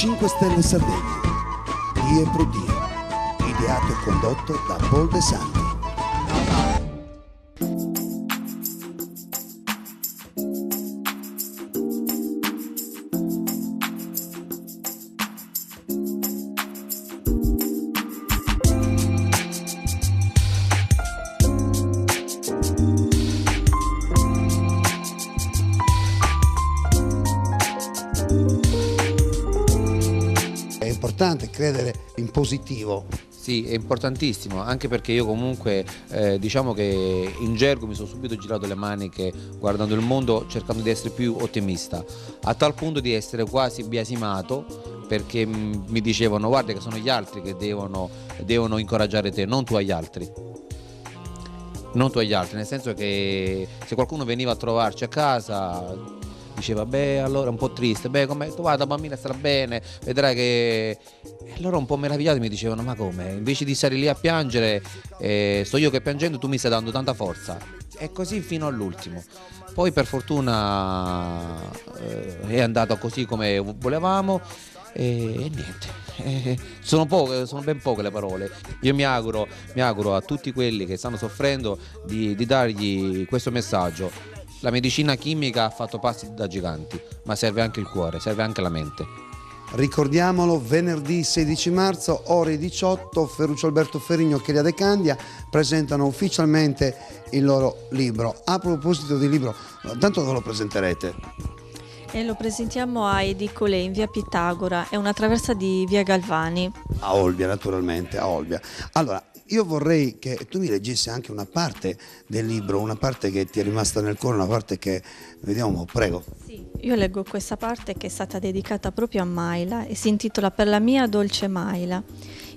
5 Stelle Sardegna. Die pro Die. Ideato e condotto da Paul De Santi. È importante credere in positivo. Sì, è importantissimo, anche perché io comunque diciamo che in gergo mi sono subito girato le maniche guardando il mondo, cercando di essere più ottimista, a tal punto di essere quasi biasimato, perché mi dicevano: guarda che sono gli altri che devono incoraggiare te, non tu agli altri. Non tu agli altri, nel senso che se qualcuno veniva a trovarci a casa diceva: beh, allora un po' triste, beh, come tu guarda, la bambina starà bene, vedrai che... E loro un po' meravigliati mi dicevano: ma come? Invece di stare lì a piangere, sto io che piangendo, tu mi stai dando tanta forza. E così fino all'ultimo. Poi per fortuna è andato così come volevamo e niente. Sono ben poche le parole. Io mi auguro a tutti quelli che stanno soffrendo di dargli questo messaggio. La medicina chimica ha fatto passi da giganti, ma serve anche il cuore, serve anche la mente. Ricordiamolo, venerdì 16 marzo, ore 18, Ferruccio Alberto Ferrigno e Chelia De Candia presentano ufficialmente il loro libro. A proposito di libro, tanto non lo presenterete? E lo presentiamo a Edicole in via Pitagora, è una traversa di via Galvani. A Olbia, naturalmente, a Olbia. Allora, io vorrei che tu mi leggessi anche una parte del libro, una parte che ti è rimasta nel cuore, una parte che... Vediamo, prego. Sì, io leggo questa parte che è stata dedicata proprio a Maila e si intitola Per la mia dolce Maila.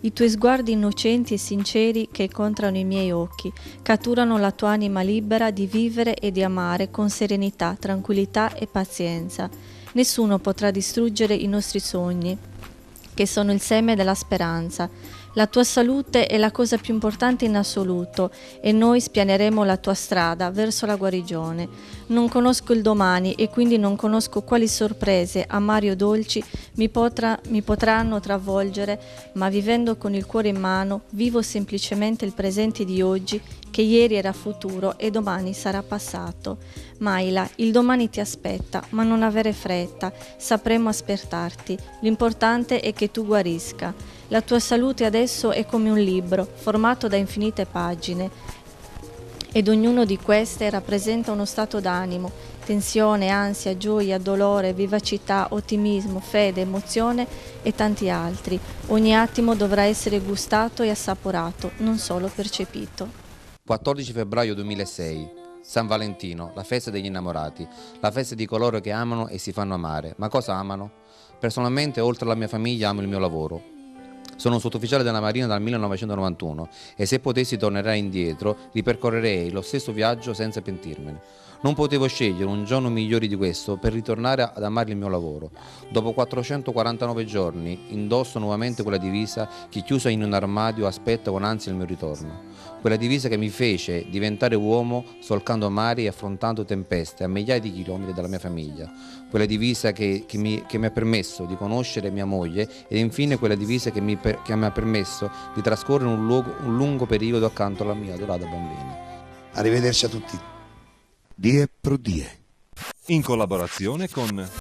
I tuoi sguardi innocenti e sinceri che incontrano i miei occhi catturano la tua anima libera di vivere e di amare con serenità, tranquillità e pazienza. Nessuno potrà distruggere i nostri sogni, che sono il seme della speranza. La tua salute è la cosa più importante in assoluto e noi spianeremo la tua strada verso la guarigione. Non conosco il domani e quindi non conosco quali sorprese, amari o dolci, mi potranno travolgere, ma vivendo con il cuore in mano, vivo semplicemente il presente di oggi, che ieri era futuro e domani sarà passato. Maila, il domani ti aspetta, ma non avere fretta, sapremo aspettarti. L'importante è che tu guarisca. La tua salute adesso è come un libro, formato da infinite pagine, ed ognuno di queste rappresenta uno stato d'animo, tensione, ansia, gioia, dolore, vivacità, ottimismo, fede, emozione e tanti altri. Ogni attimo dovrà essere gustato e assaporato, non solo percepito. 14 febbraio 2006, San Valentino, la festa degli innamorati, la festa di coloro che amano e si fanno amare. Ma cosa amano? Personalmente, oltre alla mia famiglia, amo il mio lavoro. Sono un sottufficiale della Marina dal 1991 e se potessi tornerei indietro, ripercorrerei lo stesso viaggio senza pentirmene. Non potevo scegliere un giorno migliore di questo per ritornare ad amare il mio lavoro. Dopo 449 giorni indosso nuovamente quella divisa che chiusa in un armadio aspetta con ansia il mio ritorno. Quella divisa che mi fece diventare uomo solcando mari e affrontando tempeste a migliaia di chilometri dalla mia famiglia. Quella divisa che mi ha permesso di conoscere mia moglie ed infine quella divisa che mi ha permesso di trascorrere un lungo periodo accanto alla mia adorata bambina. Arrivederci a tutti. Die pro Die. In collaborazione con